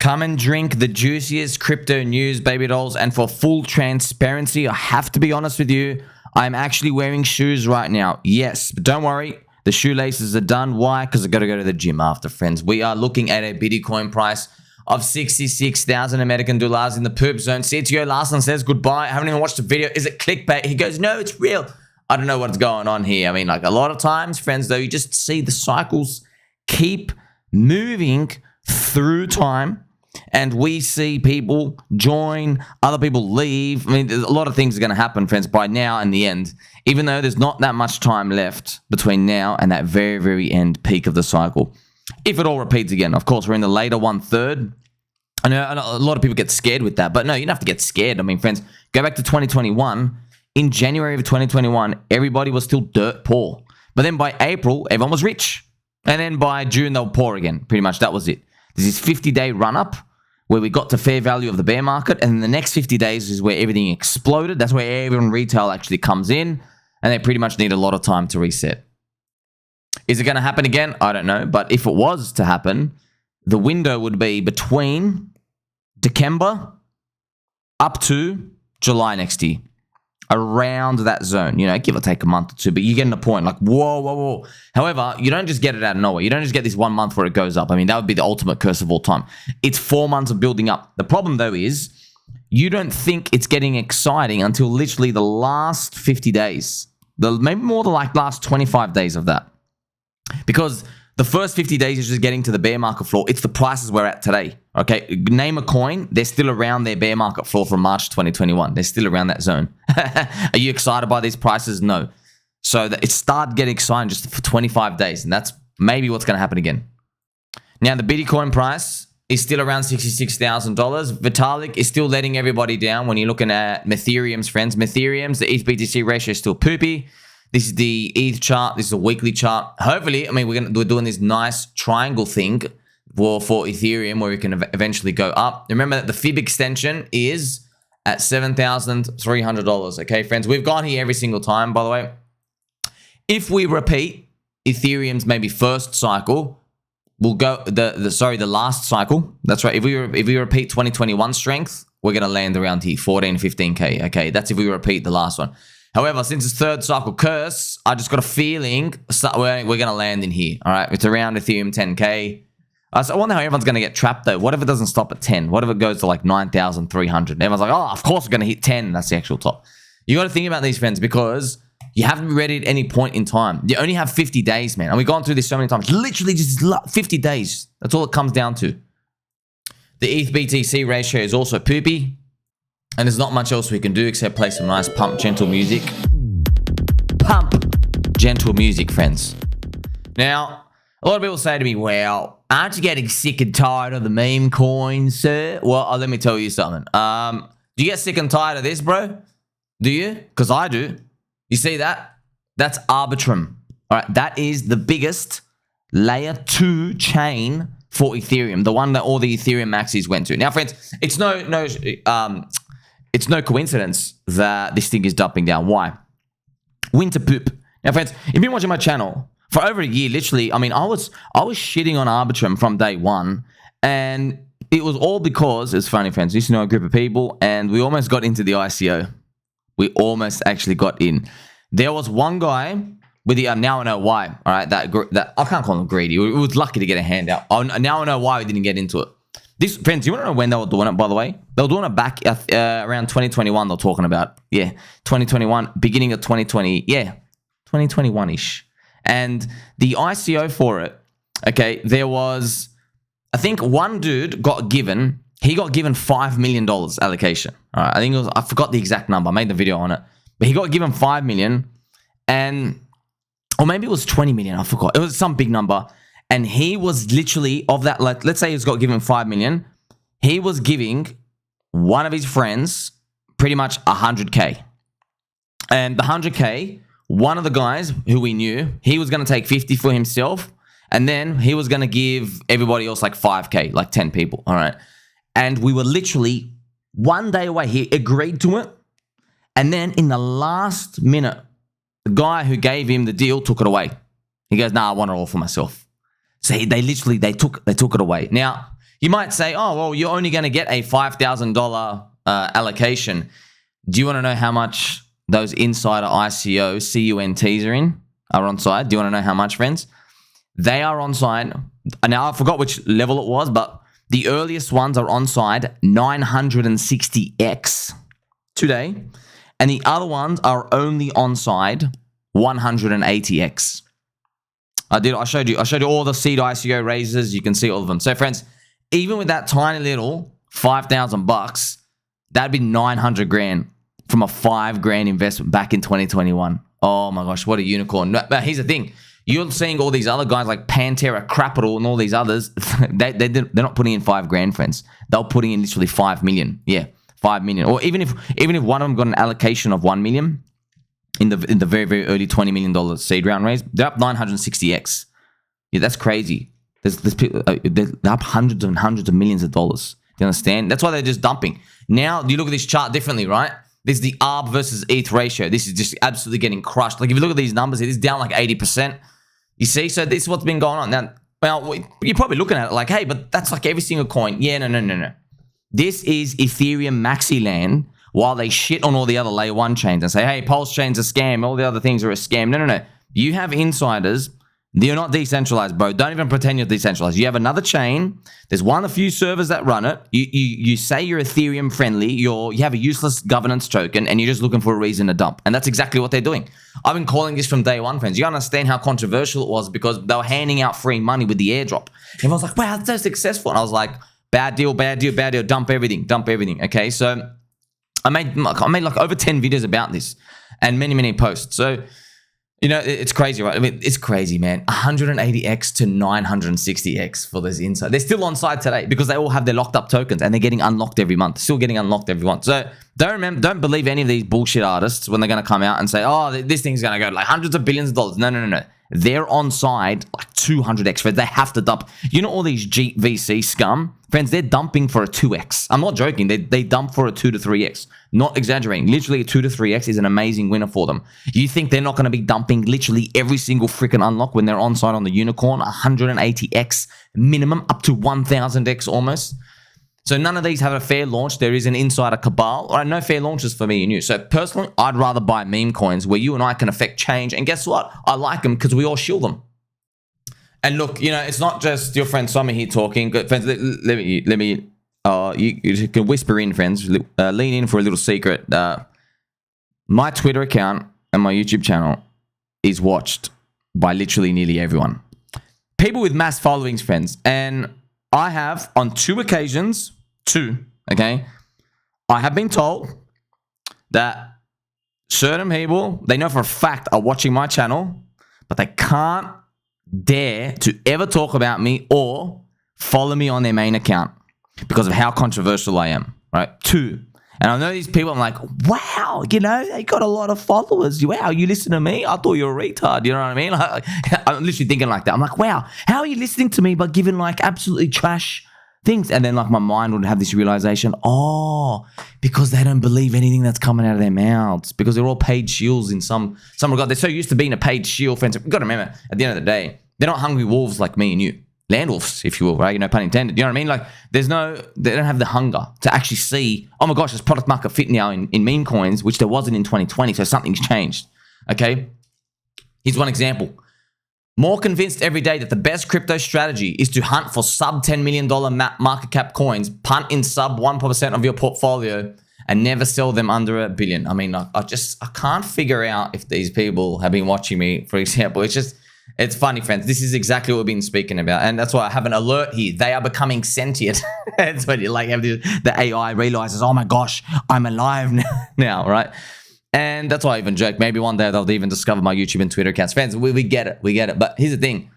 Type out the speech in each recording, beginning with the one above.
Come and drink the juiciest crypto news, baby dolls. And for full transparency, I have to be honest with you, I'm actually wearing shoes right now. Yes, but don't worry. The shoelaces are done. Why? Because I got to go to the gym after, friends. We are looking at a Bitcoin price of 66,000 American dollars in the poop zone. CTO Larson says goodbye. I haven't even watched the video. Is it clickbait? He goes, no, it's real. I don't know what's going on here. I mean, like a lot of times, friends, though, you just see the cycles keep moving through time. And we see people join, other people leave. I mean, a lot of things are going to happen, friends, by now and the end. Even though there's not that much time left between now and that very, very end peak of the cycle. If it all repeats again. Of course, we're in the later 1/3. I know a lot of people get scared with that. But no, you don't have to get scared. I mean, friends, go back to 2021. In January of 2021, everybody was still dirt poor. But then by April, everyone was rich. And then by June, they were poor again. Pretty much that was it. There's this 50-day run-up where we got to fair value of the bear market, and then the next 50 days is where everything exploded. That's where everyone retail actually comes in, and they pretty much need a lot of time to reset. Is it going to happen again? I don't know, but if it was to happen, the window would be between December up to July next year. Around that zone, you know, give or take a month or two, but you're getting the point, like, whoa, whoa, whoa. However, you don't just get it out of nowhere. You don't just get this 1 month where it goes up. I mean, that would be the ultimate curse of all time. It's 4 months of building up. The problem, though, is you don't think it's getting exciting until literally the last 50 days. Maybe more than like last 25 days of that. Because the first 50 days is just getting to the bear market floor. It's the prices we're at today. Okay, name a coin. They're still around their bear market floor from March 2021. They're still around that zone. Are you excited by these prices? No. So it started getting exciting just for 25 days. And that's maybe what's going to happen again. Now, the Bitcoin price is still around $66,000. Vitalik is still letting everybody down when you're looking at Ethereum's, friends. Ethereum's, the ETH-BTC ratio is still poopy. This is the ETH chart. This is a weekly chart. Hopefully, I mean, we're doing this nice triangle thing for Ethereum where we can eventually go up. Remember that the fib extension is at $7,300. Okay, friends, we've gone here every single time, by the way. If we repeat Ethereum's maybe first cycle, we'll go the last cycle. That's right. If we repeat 2021 strength, we're going to land around here, 14, 15K. Okay, that's if we repeat the last one. However, since it's third cycle curse, I just got a feeling we're going to land in here. All right, it's around Ethereum 10K. So I wonder how everyone's going to get trapped though. What if it doesn't stop at 10? What if it goes to like 9,300? Everyone's like, oh, of course we're going to hit 10. That's the actual top. You got to think about these, friends, because you haven't been ready at any point in time. You only have 50 days, man. And we've gone through this so many times. Literally just 50 days. That's all it comes down to. The ETH-BTC ratio is also poopy. And there's not much else we can do except play some nice pump gentle music. Pump gentle music, friends. Now, a lot of people say to me, well, aren't you getting sick and tired of the meme coins, sir? Well, let me tell you something. Do you get sick and tired of this, bro? Do you? Because I do. You see that? That's Arbitrum. All right, that is the biggest layer 2 chain for Ethereum, the one that all the Ethereum maxis went to. Now, friends, it's no coincidence that this thing is dumping down. Why? Winter poop. Now, friends, if you've been watching my channel for over a year, literally, I mean, I was shitting on Arbitrum from day one, and it was all because, it's funny, friends, we used to know a group of people, and we almost got into the ICO. We almost actually got in. There was one guy with the, now I know why, all right, that I can't call him greedy. We was lucky to get a handout. Now I know why we didn't get into it. This, friends, you want to know when they were doing it, by the way? They were doing it back around 2021, they're talking about. Yeah, 2021, beginning of 2020. Yeah, 2021-ish. And the ICO for it, okay, there was, I think one dude got given $5 million allocation. All right, I think it was, I forgot the exact number. I made the video on it. But he got given $5 million, and, or maybe it was 20 million, I forgot. It was some big number. And he was literally, of that, like, let's say he's got given 5 million. He was giving one of his friends pretty much 100K. And the 100K, one of the guys who we knew, he was going to take 50 for himself. And then he was going to give everybody else like 5K, like 10 people. All right. And we were literally 1 day away. He agreed to it. And then in the last minute, the guy who gave him the deal took it away. He goes, nah, I want it all for myself. So they took it away. Now, You might say, oh, well, you're only going to get a $5,000 allocation. Do you want to know how much those insider ICO CUNTs are on side? Do you want to know how much, friends? They are on side. Now, I forgot which level it was, but the earliest ones are on side 960x today. And the other ones are only on side 180x. I showed you all the seed ICO raises. You can see all of them. So, friends, even with that tiny little $5,000, that'd be 900 grand from a $5,000 investment back in 2021. Oh my gosh, what a unicorn. But here's the thing. You're seeing all these other guys like Pantera Capital and all these others. They're not putting in $5,000, friends. They're putting in literally 5 million. Yeah, 5 million. Or even if one of them got an allocation of 1 million in the very, very early $20 million seed round raise, they're up 960x. Yeah, that's crazy. There's people, they're up hundreds and hundreds of millions of dollars. Do you understand? That's why they're just dumping. Now, you look at this chart differently, right? This is the ARB versus ETH ratio. This is just absolutely getting crushed. Like, if you look at these numbers, it is down like 80%. You see? So this is what's been going on. Now, well, you're probably looking at it like, hey, but that's like every single coin. Yeah, no. This is Ethereum maxi land while they shit on all the other layer 1 chains and say, hey, PulseChain's a scam. All the other things are a scam. No. You have insiders. You're not decentralized, bro. Don't even pretend you're decentralized. You have another chain. There's a few servers that run it. You say you're Ethereum friendly. You have a useless governance token, and you're just looking for a reason to dump. And that's exactly what they're doing. I've been calling this from day one, friends. You understand how controversial it was because they were handing out free money with the airdrop. Everyone's like, wow, that's so successful. And I was like, bad deal. Dump everything. Okay, so I made like over 10 videos about this and many posts. So, you know, it's crazy, right? I mean, it's crazy, man. 180x to 960x for this inside. They're still on side today because they all have their locked up tokens and they're getting unlocked every month. Still getting unlocked every month. So don't believe any of these bullshit artists when they're going to come out and say, oh, this thing's going to go like hundreds of billions of dollars. No. They're on side like 200x. Friends, they have to dump. You know all these Jeet VC scum? Friends, they're dumping for a 2x. I'm not joking. They dump for a 2 to 3x. Not exaggerating. Literally a 2 to 3x is an amazing winner for them. You think they're not going to be dumping literally every single freaking unlock when they're on side on the unicorn? 180x minimum, up to 1000x almost. So none of these have a fair launch. There is an insider cabal. All right, no fair launches for me and you. So personally, I'd rather buy meme coins where you and I can affect change. And guess what? I like them because we all shield them. And look, you know, it's not just your friend Sommi here talking. Good friends, let me. You can whisper in, friends. Lean in for a little secret. My Twitter account and my YouTube channel is watched by literally nearly everyone. People with mass followings, friends. And I have, on 2 occasions, okay, I have been told that certain people, they know for a fact, are watching my channel, but they can't dare to ever talk about me or follow me on their main account because of how controversial I am, right? 2. And I know these people, I'm like, wow, you know, they got a lot of followers. Wow, you listen to me? I thought you were a retard. You know what I mean? Like, I'm literally thinking like that. I'm like, wow, how are you listening to me but giving like absolutely trash things? And then like my mind would have this realization, oh, because they don't believe anything that's coming out of their mouths because they're all paid shills in some regard. They're so used to being a paid shill, friends. You've got to remember, at the end of the day, they're not hungry wolves like me and you. Landwolves, if you will, right? You know, pun intended. You know what I mean? Like, they don't have the hunger to actually see, oh my gosh, there's product market fit now in meme coins, which there wasn't in 2020, so something's changed, okay? Here's one example. More convinced every day that the best crypto strategy is to hunt for sub $10 million market cap coins, punt in sub 1% of your portfolio, and never sell them under $1 billion. I mean, I can't figure out if these people have been watching me, for example. It's funny, friends. This is exactly what we've been speaking about. And that's why I have an alert here. They are becoming sentient. That's when you like have the AI realizes, oh my gosh, I'm alive now, right? And that's why I even joke. Maybe one day they'll even discover my YouTube and Twitter accounts. Friends, we get it. But here's the thing.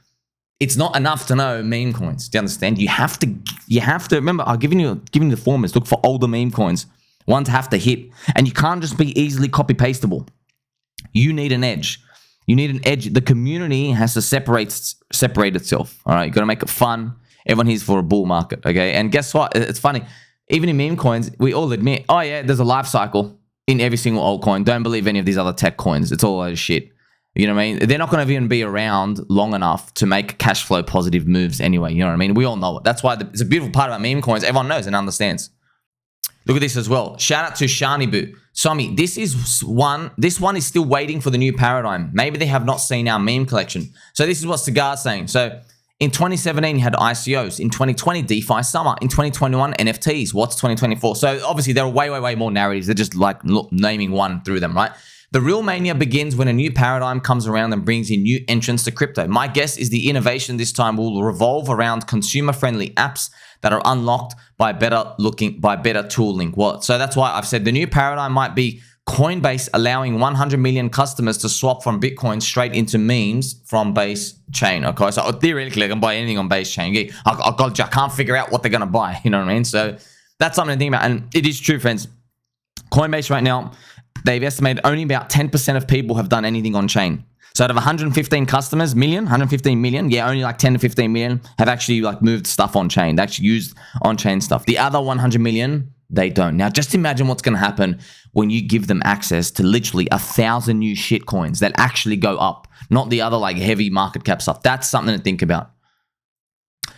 It's not enough to know meme coins. Do you understand? You have to remember, I've given you the formulas. Look for older meme coins. Ones have to hit. And you can't just be easily copy pastable. You need an edge. You need an edge. The community has to separate itself. All right, you got to make it fun. Everyone here's for a bull market. Okay, and guess what? It's funny. Even in meme coins, we all admit, oh yeah, there's a life cycle in every single altcoin. Don't believe any of these other tech coins. It's all a load of shit. You know what I mean? They're not going to even be around long enough to make cash flow positive moves anyway. You know what I mean? We all know it. That's why it's a beautiful part about meme coins. Everyone knows and understands. Look at this as well. Shout out to Shanibu. Sommi, this one is still waiting for the new paradigm. Maybe they have not seen our meme collection. So this is what Cigar's saying. So in 2017, you had ICOs. In 2020, DeFi summer. In 2021, NFTs. What's 2024? So obviously there are way more narratives. They're just like naming one through them, right? The real mania begins when a new paradigm comes around and brings in new entrants to crypto. My guess is the innovation this time will revolve around consumer-friendly apps that are unlocked by better tooling. What? So that's why I've said the new paradigm might be Coinbase allowing 100 million customers to swap from Bitcoin straight into memes from base chain. Okay, so theoretically, I can buy anything on base chain. I can't figure out what they're gonna buy. You know what I mean? So that's something to think about, and it is true, friends. Coinbase right now, they've estimated only about 10% of people have done anything on chain. So out of 115 customers, 115 million, yeah, only like 10 to 15 million have actually like moved stuff on chain. They actually used on chain stuff. The other 100 million, they don't. Now, just imagine what's going to happen when you give them access to literally 1,000 new shit coins that actually go up, not the other like heavy market cap stuff. That's something to think about.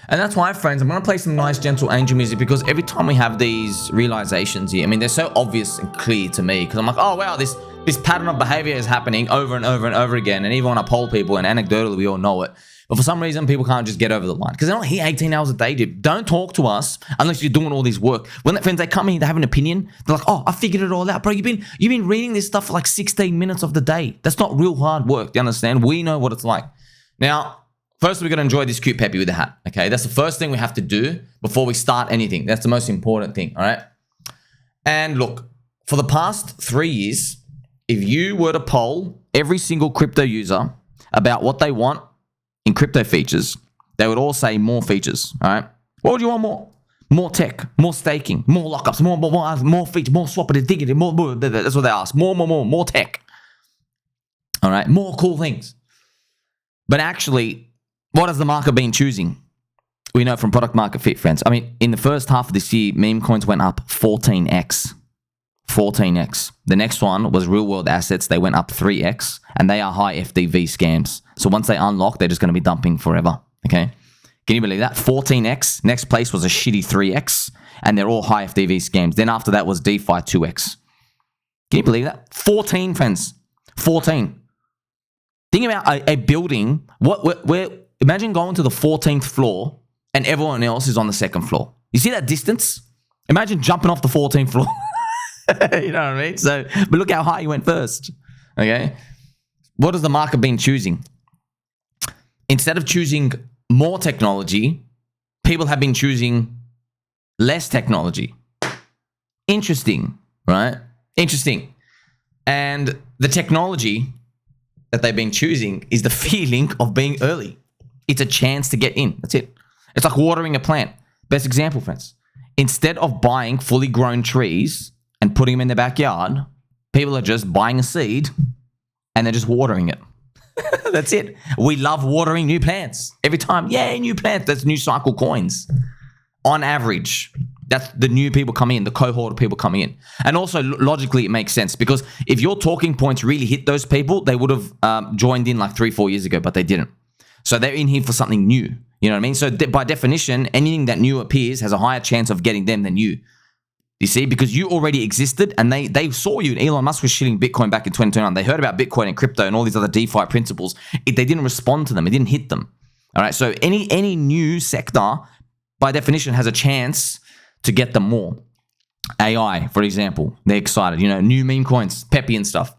And that's why, friends, I'm going to play some nice, gentle angel music because every time we have these realizations here, I mean, they're so obvious and clear to me because I'm like, oh, wow, this pattern of behavior is happening over and over and over again. And even when I poll people, and anecdotally, we all know it. But for some reason, people can't just get over the line because they're not here 18 hours a day, dude. Don't talk to us unless you're doing all this work. When friends, they come in, they have an opinion. They're like, oh, I figured it all out. Bro, you've been reading this stuff for like 16 minutes of the day. That's not real hard work. Do you understand? We know what it's like. Now, first, we're going to enjoy this cute peppy with the hat, okay? That's the first thing we have to do before we start anything. That's the most important thing, all right? And look, for the past 3 years, if you were to poll every single crypto user about what they want in crypto features, they would all say more features, all right? What would you want more? More tech, more staking, more lockups, more features, more swapping, digging, more. That's what they ask. More tech, all right? More cool things. But actually, what has the market been choosing? We know from product market fit, friends. I mean, in the first half of this year, meme coins went up 14x. 14x. The next one was real world assets. They went up 3x, and they are high FDV scams. So once they unlock, they're just going to be dumping forever. Okay. Can you believe that? 14x. Next place was a shitty 3x, and they're all high FDV scams. Then after that was DeFi 2x. Can you believe that? 14, friends. 14. Think about a building. Imagine going to the 14th floor and everyone else is on the second floor. You see that distance? Imagine jumping off the 14th floor. You know what I mean? So, but look how high you went first. Okay. What has the market been choosing? Instead of choosing more technology, people have been choosing less technology. Interesting, right? Interesting. And the technology that they've been choosing is the feeling of being early. It's a chance to get in. That's it. It's like watering a plant. Best example, friends. Instead of buying fully grown trees and putting them in their backyard, people are just buying a seed and they're just watering it. That's it. We love watering new plants. Every time, yay, new plants. That's new cycle coins. On average, that's the new people coming in, the cohort of people coming in. And also, logically, it makes sense because if your talking points really hit those people, they would have joined in like 3-4 years ago, but they didn't. So they're in here for something new. You know what I mean? So by definition, anything that new appears has a higher chance of getting them than you. You see? Because you already existed and they saw you. And Elon Musk was shitting Bitcoin back in 2021. They heard about Bitcoin and crypto and all these other DeFi principles. They didn't respond to them. It didn't hit them. All right? So any new sector, by definition, has a chance to get them more. AI, for example. They're excited. You know, new meme coins, Peppy and stuff.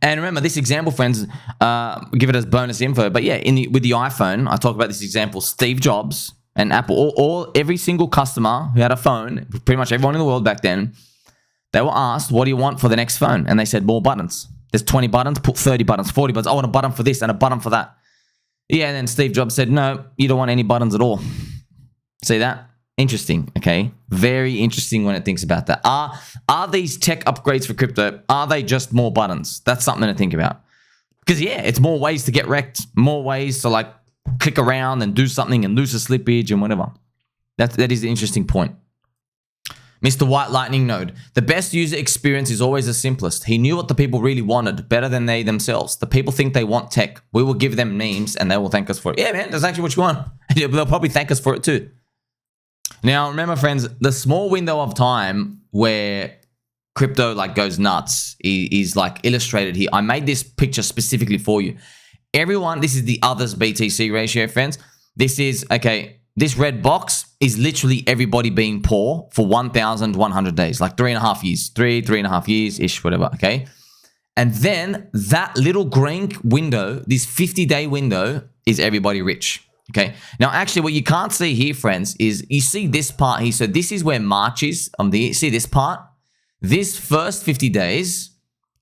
And remember, this example, friends, give it as bonus info. But yeah, with the iPhone, I talk about this example. Steve Jobs and Apple, every single customer who had a phone, pretty much everyone in the world back then, they were asked, what do you want for the next phone? And they said, more buttons. There's 20 buttons, put 30 buttons, 40 buttons. I want a button for this and a button for that. Yeah, and then Steve Jobs said, no, you don't want any buttons at all. See that? Interesting, okay? Very interesting when it thinks about that. Are these tech upgrades for crypto, are they just more buttons? That's something to think about. Because, yeah, it's more ways to get wrecked, more ways to, like, click around and do something and lose a slippage and whatever. That is the interesting point. Mr. White Lightning Node. The best user experience is always the simplest. He knew what the people really wanted, better than they themselves. The people think they want tech. We will give them memes and they will thank us for it. Yeah, man, that's actually what you want. They'll probably thank us for it too. Now, remember, friends, the small window of time where crypto like goes nuts is like illustrated here. I made this picture specifically for you. Everyone, this is the others BTC ratio, friends. This is, okay, this red box is literally everybody being poor for 1,100 days, like 3.5 years, 3.5 years-ish, whatever, okay? And then that little green window, this 50-day window, is everybody rich, okay? Now, actually, what you can't see here, friends, is you see this part here. So this is where March is. See this part? This first 50 days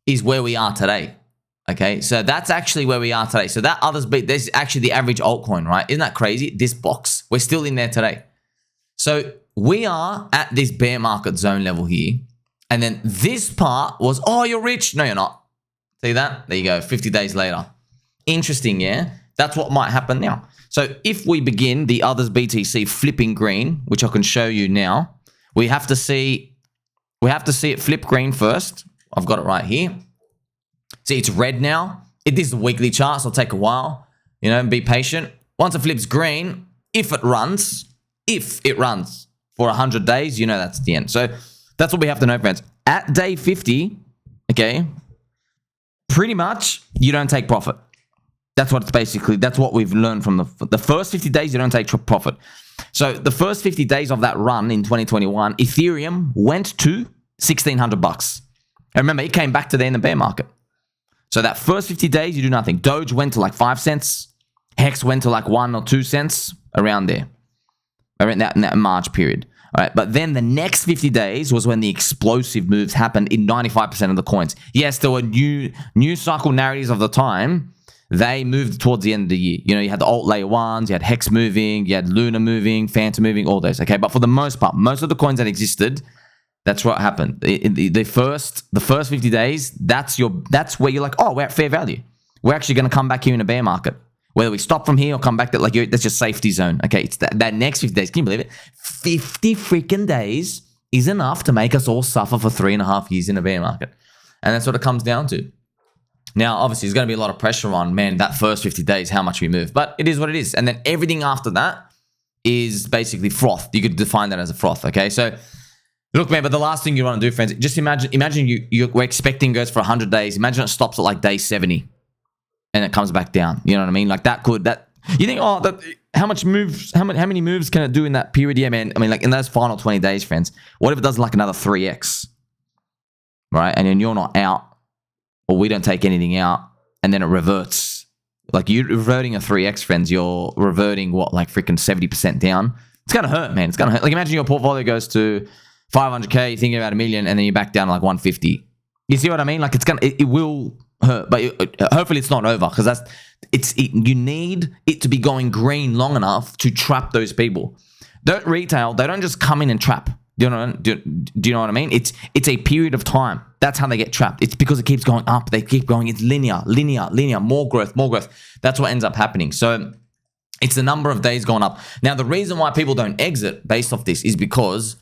is where we are today. Okay, so that's actually where we are today. So that others beat, this is actually the average altcoin, right? Isn't that crazy? This box, we're still in there today. So we are at this bear market zone level here. And then this part was, oh, you're rich. No, you're not. See that? There you go, 50 days later. Interesting, yeah? That's what might happen now. So if we begin the others BTC flipping green, which I can show you now, we have to see it flip green first. I've got it right here. See, it's red now. This is a weekly chart, so it'll take a while. You know, be patient. Once it flips green, if it runs for 100 days, you know that's the end. So that's what we have to know, friends. At day 50, okay, pretty much you don't take profit. That's what it's basically, that's what we've learned from the first 50 days, you don't take profit. So the first 50 days of that run in 2021, Ethereum went to $1,600. And remember, it came back to there in the bear market. So that first 50 days, you do nothing. Doge went to like 5 cents. Hex went to like 1 or 2 cents, around there. Around in that March period. All right, but then the next 50 days was when the explosive moves happened in 95% of the coins. Yes, there were new cycle narratives of the time. They moved towards the end of the year. You know, you had the alt layer ones, you had Hex moving, you had Luna moving, Phantom moving, all those. Okay, but for the most part, most of the coins that existed, that's what happened. The first 50 days, that's where you're like, oh, we're at fair value. We're actually going to come back here in a bear market. Whether we stop from here or come back to like that's your safety zone. Okay, it's that next 50 days. Can you believe it? 50 freaking days is enough to make us all suffer for 3.5 years in a bear market, and that's what it comes down to. Now, obviously, there's going to be a lot of pressure on, man, that first 50 days, how much we move, but it is what it is. And then everything after that is basically froth. You could define that as a froth. Okay, so. Look, man, but the last thing you want to do, friends, just imagine we're expecting goes for 100 days. Imagine it stops at like day 70 and it comes back down. You know what I mean? Like you think, oh, how many moves can it do in that period? Yeah, man. I mean, like in those final 20 days, friends, what if it does like another 3x, right? And then you're not out or we don't take anything out and then it reverts. Like you're reverting a 3x, friends. You're reverting what, like freaking 70% down. It's going to hurt, man. It's going to hurt. Like imagine your portfolio goes to 500K, you're thinking about $1 million, and then you're back down to like 150. You see what I mean? Like it will hurt, but hopefully it's not over because you need it to be going green long enough to trap those people. Retail, they don't just come in and trap. Do you know what I mean? It's a period of time. That's how they get trapped. It's because it keeps going up. They keep going. It's linear, more growth. That's what ends up happening. So it's the number of days going up. Now, the reason why people don't exit based off this is because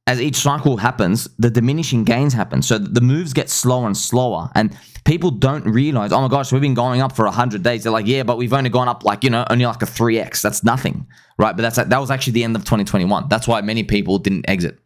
as each cycle happens, the diminishing gains happen. So the moves get slower and slower. And people don't realize, oh my gosh, we've been going up for 100 days. They're like, yeah, but we've only gone up like, only like a 3x. That's nothing, right? But that was actually the end of 2021. That's why many people didn't exit.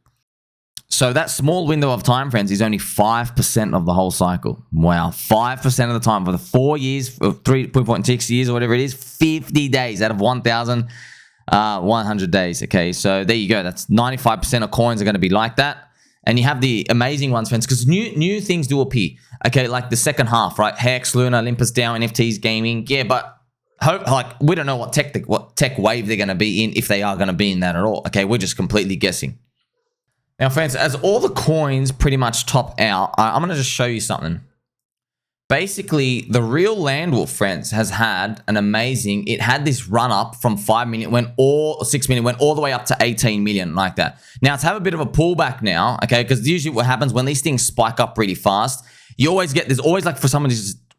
So that small window of time, friends, is only 5% of the whole cycle. Wow, 5% of the time for the 4 years, 3.6 years or whatever it is, 50 days out of 1,100 days. Okay, so there you go. That's 95% of coins are going to be like that. And you have the amazing ones, friends, because new things do appear. Okay, like the second half, right? Hex, Luna, Olympus, DAO, NFTs, gaming. Yeah, but we don't know what tech wave they're going to be in, if they are going to be in that at all. Okay, we're just completely guessing. Now, friends, as all the coins pretty much top out, I'm going to just show you something. Basically, the real Landwolf, friends, has had an amazing, it had this run up from 5 million, 6 million, went all the way up to 18 million like that. Now, it's have a bit of a pullback now, okay, because usually what happens when these things spike up really fast, you always get, there's always like for some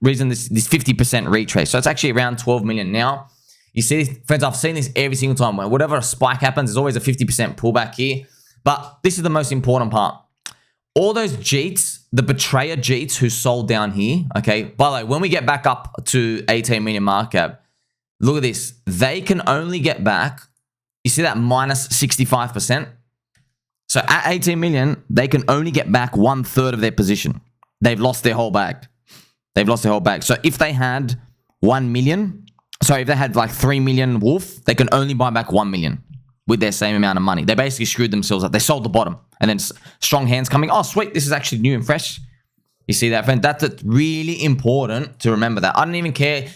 reason, this 50% retrace. So it's actually around 12 million now. You see, friends, I've seen this every single time. Whenever a spike happens, there's always a 50% pullback here. But this is the most important part. All those Jeets, the betrayer Jeets who sold down here, okay? By the way, when we get back up to 18 million market cap, look at this. They can only get back, you see that minus 65%? So at 18 million, they can only get back 1/3 of their position. They've lost their whole bag. They've lost their whole bag. So if they had 1 million, sorry, if they had like 3 million wolf, they can only buy back 1 million with their same amount of money. They basically screwed themselves up. They sold the bottom. And then strong hands coming. Oh, sweet. This is actually new and fresh. You see that, friend? That's really important to remember that. I don't even care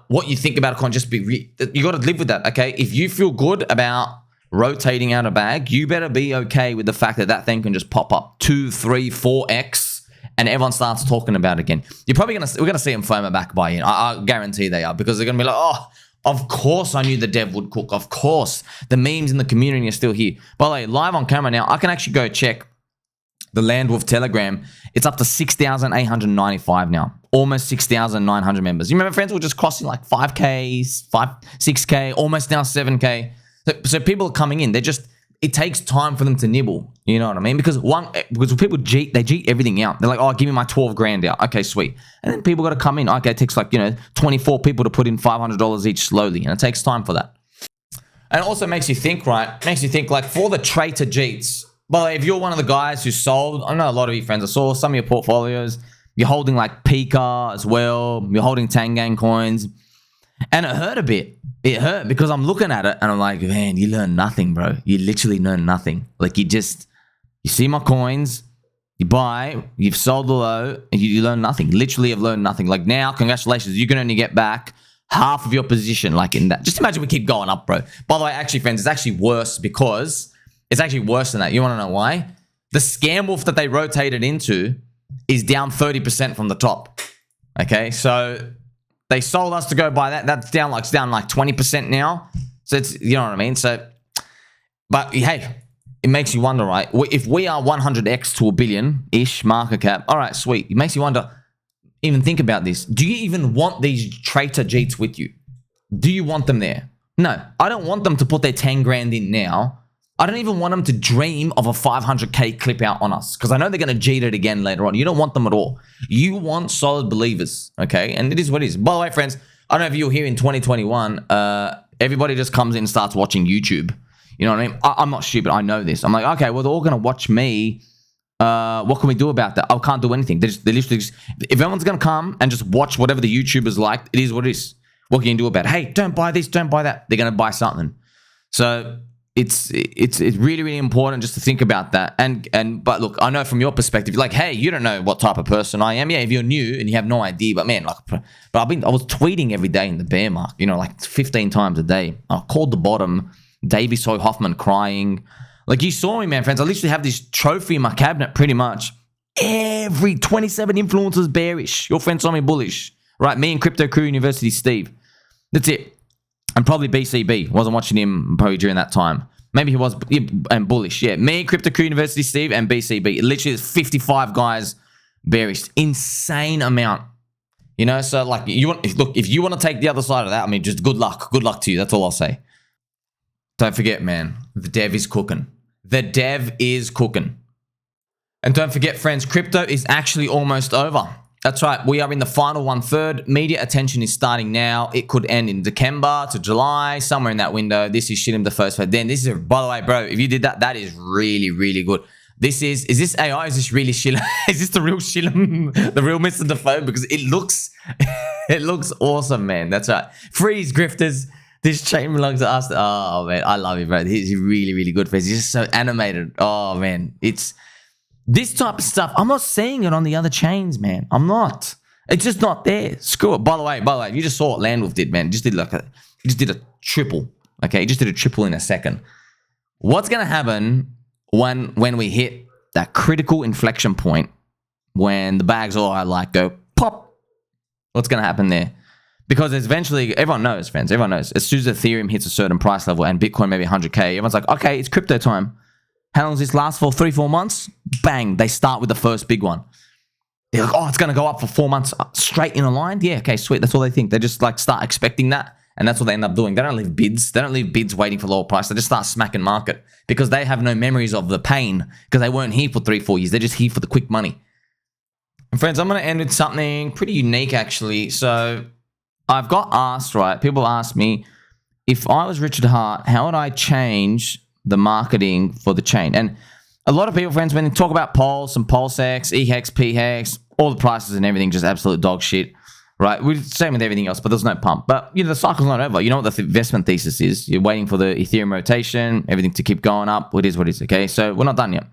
what you think about a coin. Just be you got to live with that, okay? If you feel good about rotating out a bag, you better be okay with the fact that that thing can just pop up 2, 3, 4x, and everyone starts talking about it again. You're probably we're gonna see them FOMO back by in. I guarantee they are, because they're gonna be like, oh, of course I knew the dev would cook. Of course, the memes in the community are still here. By the way, live on camera now, I can actually go check the Landwolf Telegram. It's up to 6,895 now. Almost 6,900 members. You remember, friends, we're just crossing like 5K, 6K, almost now 7K. So people are coming in. It takes time for them to nibble. You know what I mean? Because people cheat, they cheat everything out. They're like, oh, give me my 12 grand out. Okay, sweet. And then people got to come in. Okay, it takes like, 24 people to put in $500 each slowly. And it takes time for that. And it also makes you think, right? Makes you think like for the Traitor Jeets. By the way, if you're one of the guys who sold, I know a lot of you friends, I saw some of your portfolios. You're holding like Pika as well. You're holding Tangang coins. And it hurt a bit. It hurt because I'm looking at it and I'm like, man, you learn nothing, bro. You literally learn nothing. Like you see my coins, you buy, you've sold the low, and you learn nothing. Literally have learned nothing. Like now, congratulations, you can only get back half of your position like in that. Just imagine we keep going up, bro. By the way, actually, friends, it's actually worse because it's actually worse than that. You want to know why? The scam wolf that they rotated into is down 30% from the top. Okay, so they sold us to go buy that. That's down like 20% now. So it's, you know what I mean? So, but hey, it makes you wonder, right? If we are 100x to a billion-ish market cap, all right, sweet. It makes you wonder, even think about this. Do you even want these Traitor Jeets with you? Do you want them there? No, I don't want them to put their 10 grand in now. I don't even want them to dream of a 500K clip out on us because I know they're going to cheat it again later on. You don't want them at all. You want solid believers, okay? And it is what it is. By the way, friends, I don't know if you were here in 2021. Everybody just comes in and starts watching YouTube. You know what I mean? I'm not stupid. I know this. I'm like, okay, well, they're all going to watch me. What can we do about that? I can't do anything. They literally just, if everyone's going to come and just watch whatever the YouTubers like, it is what it is. What can you do about it? Hey, don't buy this, don't buy that. They're going to buy something. So it's really, really important just to think about that. But look, I know from your perspective, like, hey, you don't know what type of person I am. Yeah, if you're new and you have no idea, but man, like, but I was tweeting every day in the bear market, like 15 times a day. I called the bottom, Davey Soy Hoffman crying. Like you saw me, man, friends. I literally have this trophy in my cabinet pretty much. Every 27 influencers bearish. Your friend Sommi bullish. Right, me and Crypto Crew University Steve. That's it. And probably BCB. Wasn't watching him probably during that time. Maybe he was and bullish. Yeah, me, Crypto Crew University Steve, and BCB. Literally, there's 55 guys bearish. Insane amount. So like, if you want to take the other side of that, I mean, just good luck. Good luck to you. That's all I'll say. Don't forget, man, the dev is cooking. The dev is cooking. And don't forget, friends, crypto is actually almost over. That's right. We are in the final 1/3. Media attention is starting now. It could end in December to July, somewhere in that window. This is Shillem DaFoe. Then this is, by the way, bro, if you did that, that is really, really good. Is this AI? Is this really Shillem? Is this the real Shillem, the real Mr. DaFoe? Because it looks awesome, man. That's right. Freeze, grifters. This chain belongs to us. Oh, man, I love it, bro. He's really, really good for it. He's just so animated. Oh, man. It's this type of stuff. I'm not seeing it on the other chains, man. I'm not. It's just not there. Screw it. By the way, you just saw what Landwolf did, man. He just did a triple. Okay, he just did a triple in a second. What's going to happen when we hit that critical inflection point when the bags all go pop? What's going to happen there? Because eventually, everyone knows, friends, everyone knows. As soon as Ethereum hits a certain price level and Bitcoin maybe 100K, everyone's like, okay, it's crypto time. How long does this last for? 3-4 months? Bang, they start with the first big one. They're like, oh, it's going to go up for 4 months straight in a line? Yeah, okay, sweet. That's all they think. They just like start expecting that And that's what they end up doing. They don't leave bids. They don't leave bids waiting for lower price. They just start smacking market because they have no memories of the pain because they weren't here for 3-4 years. They're just here for the quick money. And friends, I'm going to end with something pretty unique, actually. So I've got asked, right? People ask me, if I was Richard Hart, how would I change the marketing for the chain? And a lot of people, friends, when they talk about Pulse and PulseX, EHEX, PHEX, all the prices and everything, just absolute dog shit. Right, we're same with everything else, but there's no pump. But, you know, the cycle's not over. You know what the investment thesis is. You're waiting for the Ethereum rotation, everything to keep going up. It is what it is, okay? So we're not done yet.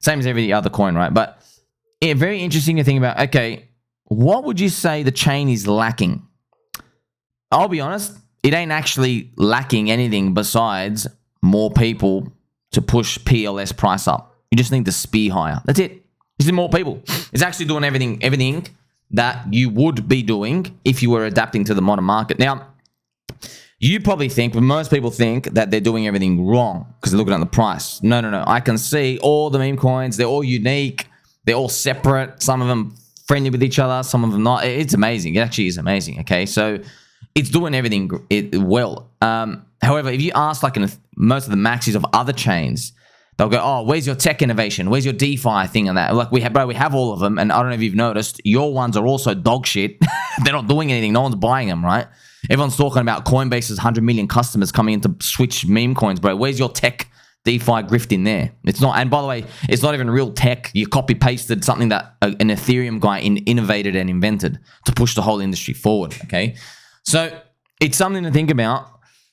Same as every other coin, right? But yeah, very interesting to think about, okay, what would you say the chain is lacking? I'll be honest, it ain't actually lacking anything besides more people to push PLS price up. You just need the speed higher. That's it. Just need more people. It's actually doing everything that you would be doing if you were adapting to the modern market. Now, you probably think, but most people think that they're doing everything wrong because they're looking at the price. No, no, no. I can see all the meme coins. They're all unique. They're all separate. Some of them friendly with each other. Some of them not. It's amazing. It actually is amazing, okay? So it's doing everything well. However, if you ask like most of the maxis of other chains, they'll go, oh, where's your tech innovation? Where's your DeFi thing and that? Like, we have all of them. And I don't know if you've noticed, your ones are also dog shit. They're not doing anything. No one's buying them, right? Everyone's talking about Coinbase's 100 million customers coming in to switch meme coins, bro. Where's your tech DeFi grift in there? It's not. And by the way, it's not even real tech. You copy-pasted something that an Ethereum guy innovated and invented to push the whole industry forward, okay? So it's something to think about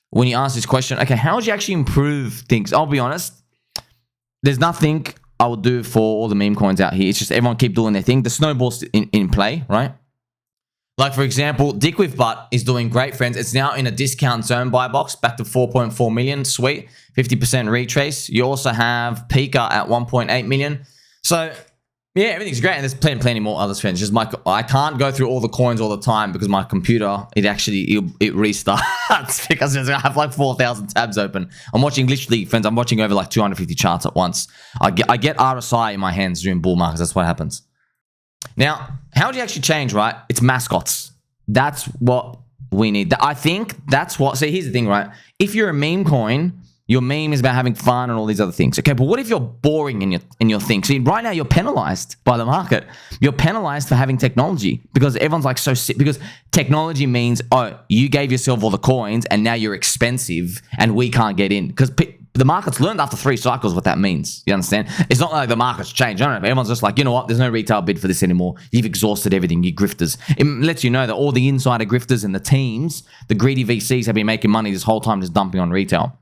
when you ask this question. Okay, how would you actually improve things? I'll be honest. There's nothing I would do for all the meme coins out here. It's just everyone keep doing their thing. The snowball's in play, right? Like, for example, DickWifButt is doing great, friends. It's now in a discount zone buy box, back to 4.4 million. Sweet. 50% retrace. You also have Pika at 1.8 million. So, yeah, everything's great. And there's plenty more others, friends. Just I can't go through all the coins all the time because my computer, it restarts because I have like 4,000 tabs open. I'm watching literally, friends, I'm watching over like 250 charts at once. I get RSI in my hands during bull markets. That's what happens. Now, how do you actually change, right? It's mascots. That's what we need. I think that's what, see, here's the thing, right? If you're a meme coin, your meme is about having fun and all these other things. Okay, but what if you're boring in your thing? See, right now you're penalized by the market. You're penalized for having technology because everyone's like so sick. Because technology means, oh, you gave yourself all the coins and now you're expensive and we can't get in. Because the market's learned after 3 cycles what that means. You understand? It's not like the market's changed. I don't know. Everyone's just like, you know what? There's no retail bid for this anymore. You've exhausted everything, you grifters. It lets you know that all the insider grifters and the teams, the greedy VCs have been making money this whole time just dumping on retail.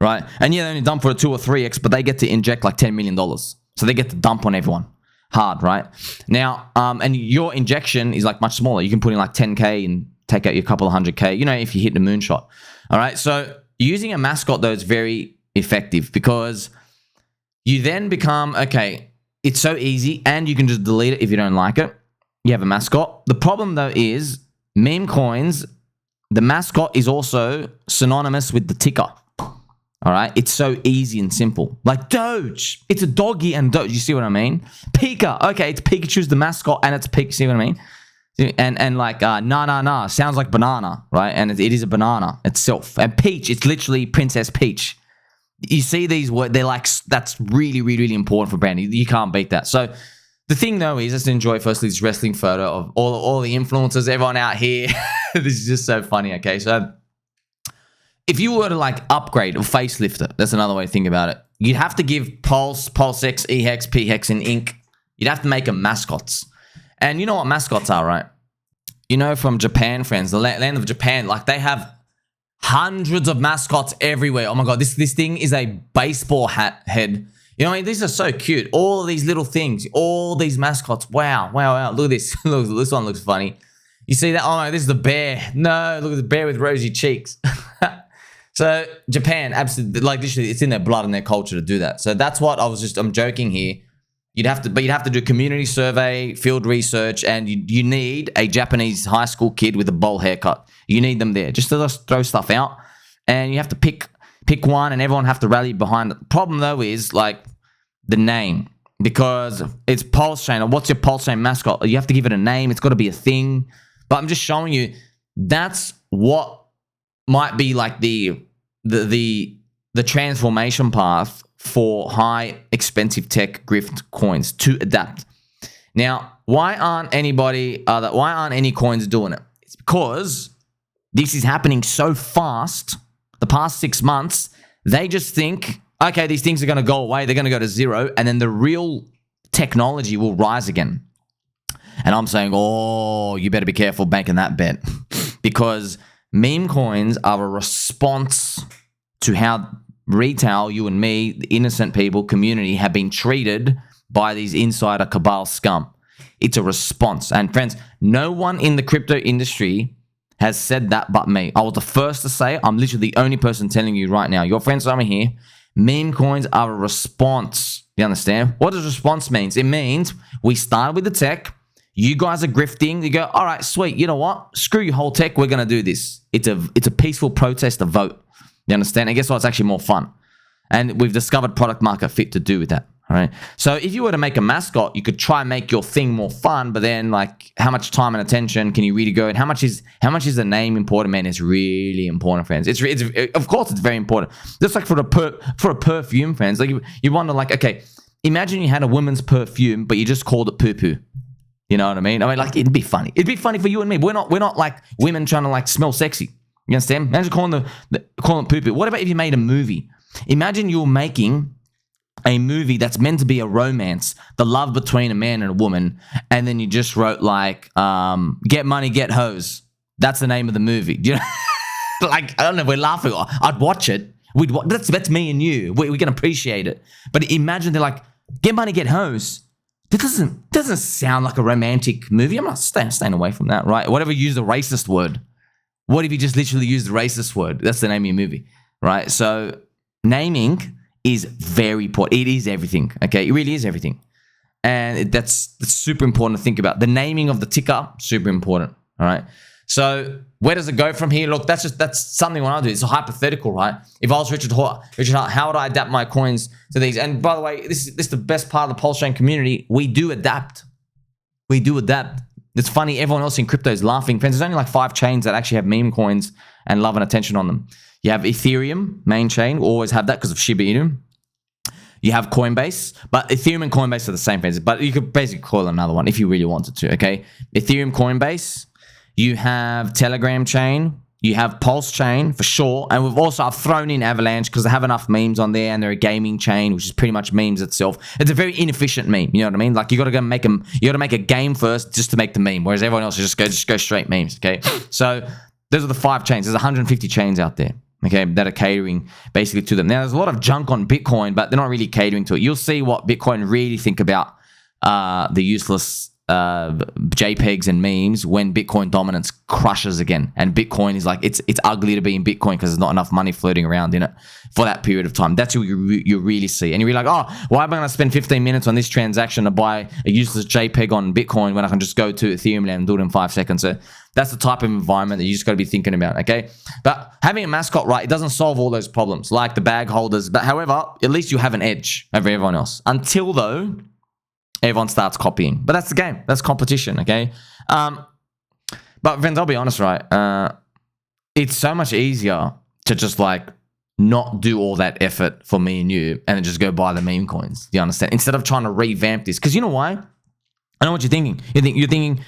Right? And yeah, they only dump for a 2 or 3x, but they get to inject like $10 million. So they get to dump on everyone. Hard, right? Now, and your injection is like much smaller. You can put in like 10K and take out your couple of 100K, you know, if you hit the moonshot. All right? So using a mascot, though, is very effective because you then become, okay, it's so easy and you can just delete it if you don't like it. You have a mascot. The problem, though, is meme coins, the mascot is also synonymous with the ticker. All right, it's so easy and simple. Like Doge, it's a doggy and Doge. You see what I mean? Pika, okay, it's Pikachu's the mascot and it's Pika. See what I mean? And like na sounds like banana, right? And it is a banana itself. And Peach, it's literally Princess Peach. You see these words? They're like, that's really, really, really important for branding. You can't beat that. So the thing though is, let's enjoy firstly this wrestling photo of all the influencers, everyone out here. This is just so funny. Okay, so if you were to like upgrade or facelift it, that's another way to think about it. You'd have to give Pulse, PulseX, EHEX, PHEX, and Inc. You'd have to make them mascots. And you know what mascots are, right? You know from Japan, friends, the land of Japan, like they have hundreds of mascots everywhere. Oh my God, this thing is a baseball hat head. You know, I mean, these are so cute. All of these little things, all these mascots. Wow, wow, wow. Look at this. Look, this one looks funny. You see that? Oh no, this is the bear. No, look at the bear with rosy cheeks. So Japan, absolutely, like literally, it's in their blood and their culture to do that. So that's what I'm joking here. You'd have to do community survey, field research, and you need a Japanese high school kid with a bowl haircut. You need them there just to throw stuff out, and you have to pick one, and everyone have to rally behind it. The problem though is like the name, because it's PulseChain. Or what's your PulseChain mascot? You have to give it a name. It's got to be a thing. But I'm just showing you that's what might be like the transformation path for high expensive tech grift coins to adapt. Now, why aren't any coins doing it? It's because this is happening so fast. The past 6 months, they just think, okay, these things are going to go away. They're going to go to zero, and then the real technology will rise again. And I'm saying, oh, you better be careful banking that bet, because meme coins are a response to how retail, you and me, the innocent people, community, have been treated by these insider cabal scum. It's a response. And friends, no one in the crypto industry has said that but me. I was the first to say it. I'm literally the only person telling you right now. Your friends over here, meme coins are a response. You understand? What does response mean? It means we started with the tech. You guys are grifting. You go, all right, sweet. You know what? Screw your whole tech. We're going to do this. It's a peaceful protest, a vote. You understand? And guess what? It's actually more fun. And we've discovered product market fit to do with that. All right. So if you were to make a mascot, you could try and make your thing more fun, but then like how much time and attention can you really go? And how much is the name important, man? It's really important, friends. It's of course it's very important. Just like for a perfume, friends. Like you wonder, like, okay, imagine you had a woman's perfume, but you just called it poo poo. You know what I mean? Like it'd be funny. It'd be funny for you and me. We're not like women trying to like smell sexy. You understand? Imagine calling it poo poo. What about if you made a movie? Imagine you're making a movie that's meant to be a romance, the love between a man and a woman, and then you just wrote like, get money, get hoes. That's the name of the movie. Do you know? Like, I don't know, we're laughing. I'd watch it. That's me and you. We can appreciate it. But imagine they're like, get money, get hoes. That doesn't sound like a romantic movie. I'm not staying away from that, right? Whatever, use the racist word. What if you just literally use the racist word? That's the name of your movie, right? So naming is very important. It is everything, okay? It really is everything. And that's super important to think about. The naming of the ticker, super important, all right? So where does it go from here? Look, that's something when I do. It's a hypothetical, right? If I was Richard Hart, how would I adapt my coins to these? And by the way, this is the best part of the PulseChain community. We do adapt. We do adapt. It's funny, everyone else in crypto is laughing. Friends, there's only like 5 chains that actually have meme coins and love and attention on them. You have Ethereum, main chain. We always have that because of Shiba Inu. You have Coinbase, but Ethereum and Coinbase are the same friends. But you could basically call another one if you really wanted to, okay? Ethereum, Coinbase. You have Telegram chain. You have PulseChain for sure. And I've thrown in Avalanche because they have enough memes on there, and they're a gaming chain, which is pretty much memes itself. It's a very inefficient meme. You know what I mean? Like you got to make a game first just to make the meme, whereas everyone else just go straight memes, okay? So those are the 5 chains. There's 150 chains out there, okay, that are catering basically to them. Now, there's a lot of junk on Bitcoin, but they're not really catering to it. You'll see what Bitcoin really think about the useless JPEGs and memes when Bitcoin dominance crushes again. And Bitcoin is like, it's ugly to be in Bitcoin because there's not enough money floating around in it for that period of time. That's what you really see. And you're like, oh, why am I going to spend 15 minutes on this transaction to buy a useless JPEG on Bitcoin when I can just go to Ethereum and do it in 5 seconds? So that's the type of environment that you just got to be thinking about, okay? But having a mascot, right, it doesn't solve all those problems like the bag holders. But however, at least you have an edge over everyone else. Until though, everyone starts copying. But that's the game. That's competition, okay? But friends, I'll be honest, right? It's so much easier to just like not do all that effort for me and you and then just go buy the meme coins. Do you understand? Instead of trying to revamp this. Because you know why? I know what you're thinking. You're thinking,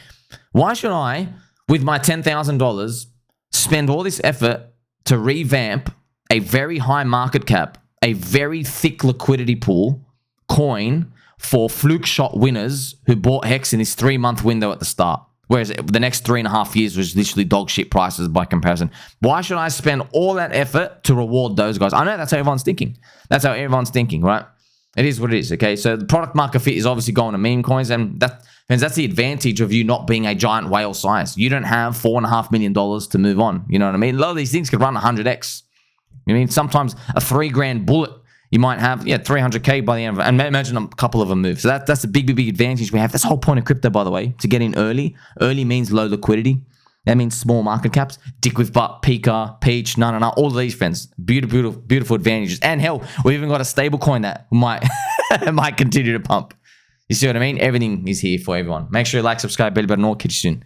why should I, with my $10,000, spend all this effort to revamp a very high market cap, a very thick liquidity pool coin for fluke shot winners who bought Hex in this 3-month window at the start, whereas the next 3.5 years was literally dog shit prices by comparison? Why should I spend all that effort to reward those guys? I know that's how everyone's thinking. That's how everyone's thinking, right? It is what it is, okay? So the product market fit is obviously going to meme coins, and that's the advantage of you not being a giant whale size. You don't have $4.5 million to move on. You know what I mean? A lot of these things could run 100x. I mean, sometimes a $3,000 bullet, you might have, 300K by the end of it. And imagine a couple of them move. So that's a big advantage we have. That's the whole point of crypto, by the way, to get in early. Early means low liquidity. That means small market caps. DickWifButt, Pika, Peach, no, all of these, friends. Beautiful advantages. And hell, we've even got a stable coin that might continue to pump. You see what I mean? Everything is here for everyone. Make sure you like, subscribe, bell button, and all. Catch you soon.